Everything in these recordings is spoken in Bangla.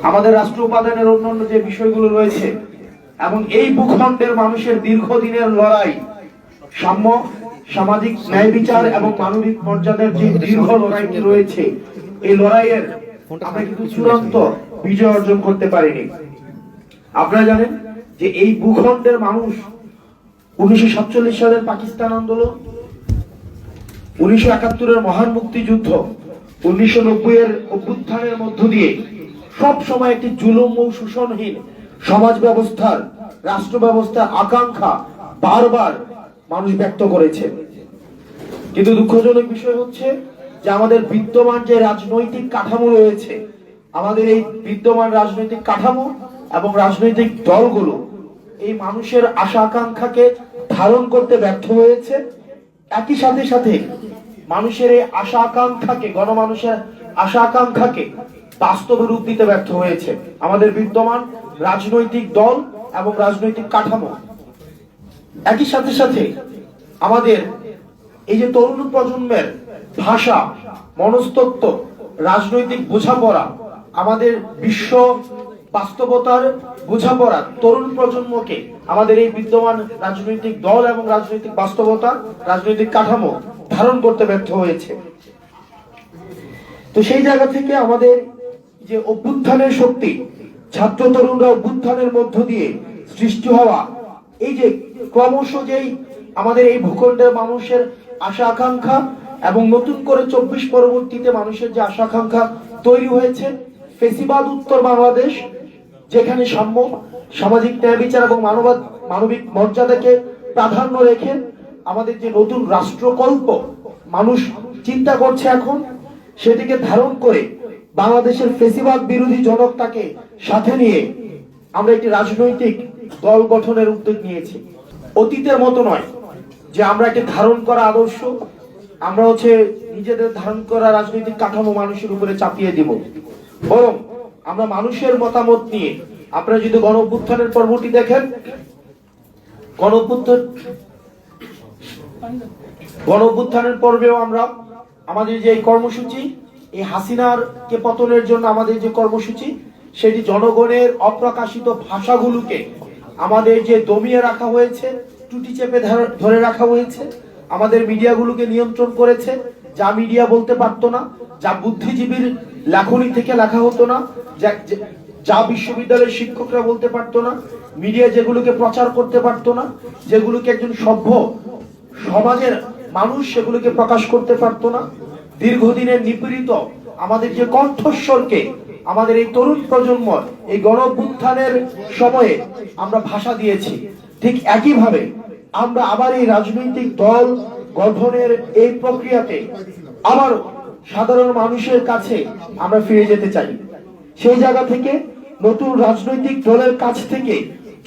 আমাদের রাষ্ট্র উপাদানের অন্যান্য যে বিষয়গুলো রয়েছে এবং এই ভূখণ্ডের মানুষের দীর্ঘদিনের লড়াই, সাম্য, সামাজিক ন্যায় বিচার এবং মানবিক মর্যাদার যে দীর্ঘ লড়াইটি রয়েছে, এই লড়াইয়ের আমরা কিন্তু চূড়ান্ত বিজয় অর্জন করতে পারিনি। আপনারা জানেন যে এই ভূখণ্ডের মানুষ 1947 সালের পাকিস্তান আন্দোলন, 1971-এর মহান মুক্তিযুদ্ধ, 1990-এর অভ্যুত্থানের মধ্য দিয়ে সব সময় একটি জুলুম ও শোষণহীন সমাজ ব্যবস্থার, রাষ্ট্র ব্যবস্থার আকাঙ্ক্ষা বারবার মানুষ ব্যক্ত করেছে। কিন্তু দুঃখজনক বিষয় হচ্ছে যে আমাদের বিদ্যমান যে রাজনৈতিক কাঠামো রয়েছে, আমাদের এই বিদ্যমান রাজনৈতিক কাঠামো এবং রাজনৈতিক দলগুলো এই মানুষের আশা আকাঙ্ক্ষাকে ধারণ করতে ব্যর্থ হয়েছে। একই সাথে সাথে মানুষের এই আশা আকাঙ্ক্ষাকে, গণমানুষের আশা আকাঙ্ক্ষাকে বাস্তবে রূপ দিতে ব্যর্থ হয়েছে আমাদের বিদ্যমান রাজনৈতিক দল এবং রাজনৈতিক কাঠামো। একই সাথে সাথে আমাদের এই যে তরুণ প্রজন্মের ভাষা, মনস্তত্ত্ব, রাজনৈতিক বোঝাপড়া, আমাদের বিশ্ব বাস্তবতার বোঝাপড়া তরুণ প্রজন্মকে আমাদের এই বিদ্যমান রাজনৈতিক দল এবং রাজনৈতিক বাস্তবতা, রাজনৈতিক কাঠামো ধারণ করতে ব্যর্থ হয়েছে। তো সেই জায়গা থেকে আমাদের যে অভ্যুত্থানের শক্তি, ছাত্র তরুণরা অভ্যুত্থানের মধ্য দিয়ে সৃষ্টি হওয়া এই যে ক্রমশ যেই আমাদের এই ভূখণ্ডের মানুষের আশা আকাঙ্ক্ষা এবং নতুন করে 24 পরবর্তীতে মানুষের যে আশা আকাঙ্ক্ষা তৈরি হয়েছে, ফেসিবাদ উত্তর বাংলাদেশ, যেখানে সাম্য, সামাজিক ন্যায় বিচার এবং মানবিক মর্যাদাকে প্রাধান্য রেখে আমাদের যে নতুন রাষ্ট্রকল্প মানুষ চিন্তা করছে এখন, সেটিকে ধারণ করে বাংলাদেশের ফেসিবাদ বিরোধী জনতাকে সাথে নিয়ে আমরা একটি রাজনৈতিক দল গঠনের উদ্যোগ নিয়েছি। অতীতের মতো নয় যে আমরা একটি ধারণ করা আদর্শ আমরা নিজেদের ধারণ করা রাজনৈতিক কাঠামো মানুষের উপরে চাপিয়ে দিব, বরং আমরা মানুষের মতামত নিয়ে, আপনারা যদি গণ অভ্যুত্থানের পর্বটি দেখেন, গণ অভ্যুত্থানের পর্বেও আমরা আমাদের যে কর্মসূচি, এই হাসিনার কে পতনের জন্য আমাদের যে কর্মসূচি, সেটি জনগণের অপ্রকাশিত ভাষাগুলোকে আমাদের যে দমিয়ে রাখা হয়েছে, টুটি চেপে ধরে রাখা হয়েছে, আমাদের মিডিয়াগুলোকে নিয়ন্ত্রণ করেছে। যা মিডিয়া বলতে পারতো না, যা বুদ্ধিজীবীর লেখনী থেকে লেখা হতো না, যা বিশ্ববিদ্যালয়ের শিক্ষকরা বলতে পারতো না, মিডিয়া যেগুলোকে প্রচার করতে পারতো না, যেগুলোকে একজন সভ্য সমাজের মানুষ সেগুলোকে প্রকাশ করতে পারতো না, দীর্ঘদিনের নিপীড়িত আমাদের যে কণ্ঠস্বরকে আমাদের এই তরুণ প্রজন্ম এই গণ অভ্যুত্থানের সময়ে আমরা ভাষা দিয়েছি, ঠিক একইভাবে আমরা আবার এই রাজনৈতিক দল গঠনের এই প্রক্রিয়াতে আবার সাধারণ মানুষের কাছে আমরা ফিরে যেতে চাই। সেই জায়গা থেকে নতুন রাজনৈতিক দলের কাছ থেকে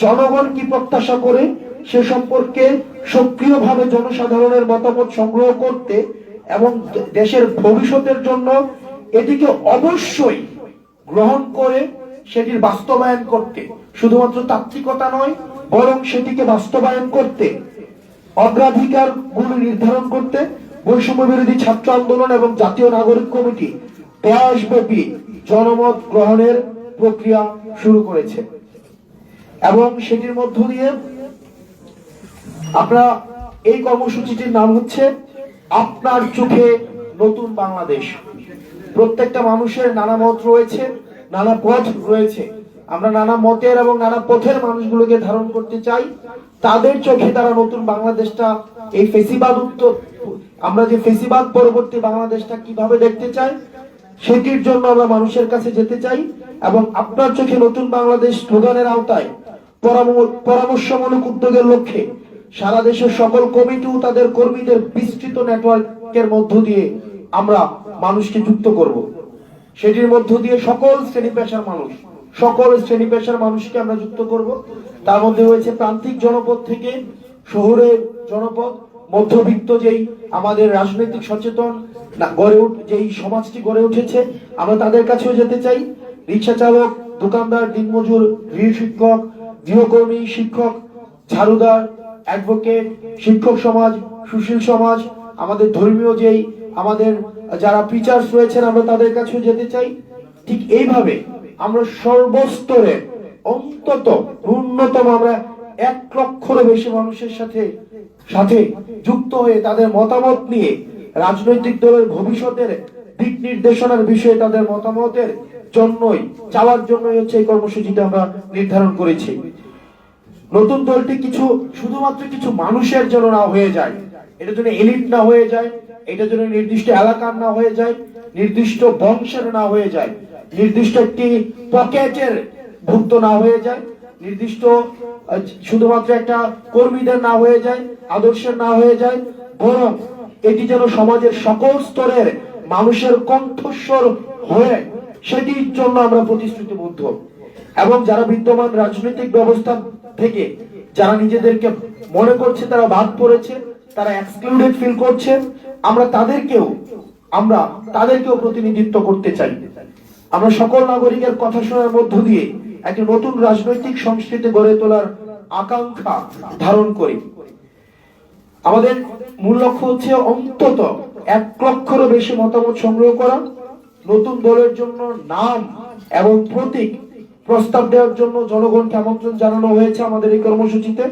জনগণ কি প্রত্যাশা করে সে সম্পর্কে সক্রিয়ভাবে জনসাধারণের মতামত সংগ্রহ করতে এবং দেশের ভবিষ্যতের জন্য এটিকে অবশ্যই গ্রহণ করে সেটির বাস্তবায়ন করতে, শুধুমাত্র তাত্ত্বিকতা নয় বরং সেটিকে বাস্তবায়ন করতে, অগ্রাধিকার গুলো নির্ধারণ করতে বৈষম্য বিরোধী ছাত্র আন্দোলন এবং জাতীয় নাগরিক কমিটি দেশব্যাপী জনমত গ্রহণের প্রক্রিয়া শুরু করেছে। এবং সেটির মধ্য দিয়ে আমরা এই কর্মসূচিটির নাম হচ্ছে আপনার চোখে নতুন বাংলাদেশ। প্রত্যেকটা মানুষের নানা মত রয়েছে, নানা পথ রয়েছে। আমরা নানা মতের এবং নানা পথের মানুষগুলোকে ধারণ করতে চাই। তাদের চোখে তারা নতুন বাংলাদেশটা, এই ফেসিবাদ উত্তর, আমরা যে ফেসিবাদ পরবর্তী বাংলাদেশটা কিভাবে দেখতে চাই, সেটির জন্য আমরা মানুষের কাছে যেতে চাই। এবং আপনার চোখে নতুন বাংলাদেশ স্লোগানের আওতায় পরামর্শমূলক উদ্যোগের লক্ষ্যে সারা দেশের সকল কমিটি ও তাদের কর্মীদের বিস্তৃত নেটওয়ার্কের মধ্য দিয়ে আমরা মানুষকে যুক্ত করব। সেটির মধ্য দিয়ে সকল শ্রেণী পেশার মানুষকে আমরা যুক্ত করব। তার মধ্যে রয়েছে প্রান্তিক জনপদ থেকে শহরের জনপদ, মধ্যবিত্ত যেই আমাদের রাজনৈতিক সচেতন যেই সমাজটি গড়ে উঠেছে, আমরা তাদের কাছেও যেতে চাই। রিক্সা চালক, দোকানদার, দিনমজুর, গৃহ শিক্ষক, গৃহকর্মী, শিক্ষক, ঝাড়ুদার, অ্যাডভোকেট, শিক্ষক সমাজ, সুশীল সমাজ, আমাদের ধর্মীয় আমাদের যারা প্রিচার্স রয়েছেন, আমরা তাদের কাছেও যেতে চাই। ঠিক এইভাবে আমরা সর্বস্তরে অন্তত ন্যূনতম আমরা 1 লক্ষেরও বেশি মানুষের সাথে সাথে যুক্ত হয়ে তাদের মতামত নিয়ে রাজনৈতিক দলের ভবিষ্যতের দিক নির্দেশনার বিষয়ে তাদের মতামতের জন্যই চাওয়ার জন্যই হচ্ছে এই কর্মসূচিটা আমরা নির্ধারণ করেছি। নতুন দলটি শুধুমাত্র কিছু মানুষের জন্য না হয়ে যায়, এটা যেন এলিট না হয়ে যায়, এটা যেন নির্দিষ্ট এলাকার না হয়ে যায়, নির্দিষ্ট বংশের না হয়ে যায়, নির্দিষ্ট একটি পকেটের ভুক্ত না হয়ে যায়, নির্দিষ্ট শুধুমাত্র একটা কর্মীদের না হয়ে যায়, আদর্শের না হয়ে যায়, বরং এটি যেন সমাজের সকল স্তরের মানুষের কণ্ঠস্বর হয়ে সেটির জন্য আমরা প্রতিশ্রুতিবদ্ধ। এবং যারা বিদ্যমান রাজনৈতিক ব্যবস্থা থেকে যারা নিজেদেরকে মনে করছে তারা বাদ পড়েছে, তারা এক্সক্লুডেড ফিল করছে, আমরা তাদেরকেও প্রতিনিধিত্ব করতে চাই। আমরা সকল নাগরিকের কথা শোনার মধ্য দিয়ে একটি নতুন রাজনৈতিক সংস্কৃতি গড়ে তোলার আকাঙ্ক্ষা ধারণ করি। আমাদের মূল লক্ষ্য হচ্ছে অন্তত 1 লক্ষেরও বেশি মতামত সংগ্রহ করা, নতুন দলের জন্য নাম এবং প্রতীক প্রস্তাব দেওয়ার জন্য জনগণকে আমন্ত্রণ জানানো হয়েছে আমাদের এই কর্মসূচিতে।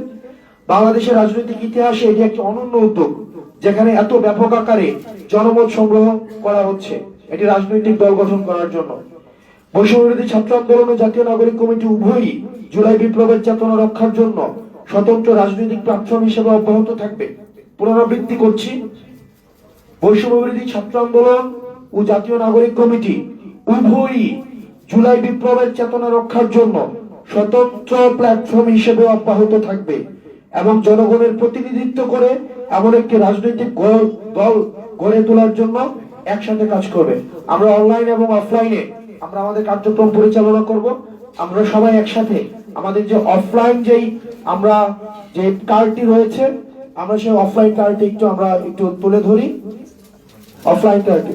বাংলাদেশের রাজনৈতিক ইতিহাসে এটি একটি অনন্য উদ্যোগ, যেখানে এত ব্যাপক আকারে জনমত সংগ্রহ করা হচ্ছে এটি রাজনৈতিক দল গঠন করার জন্য। বৈষম্যবিরোধী ছাত্র আন্দোলন ও জাতীয় নাগরিক কমিটি উভয়ই জুলাই বিপ্লবের চেতনা রক্ষার জন্য স্বতন্ত্র রাজনৈতিক প্ল্যাটফর্ম হিসেবে অব্যাহত থাকবে। পুনরাবৃত্তি করছি, বৈষম্যবিরোধী ছাত্র আন্দোলন ও জাতীয় নাগরিক কমিটি উভয়ই জুলাই বিপ্লবের চেতনা রক্ষার জন্য স্বতন্ত্র প্ল্যাটফর্ম হিসেবে অব্যাহত থাকবে এবং জনগণের প্রতিনিধিত্ব করে এমন একটি রাজনৈতিক দল গড়ে তোলার জন্য একসাথে কাজ করবে। আমরা অনলাইন এবং অফলাইনে আমরা আমাদের কার্যক্রম পরিচালনা করব। আমরা সবাই একসাথে আমাদের যে অফলাইন যে কার্ডটি রয়েছে, আমরা সেই অফলাইন কার্ডটি একটু তুলে ধরি। অফলাইন কার্ডটি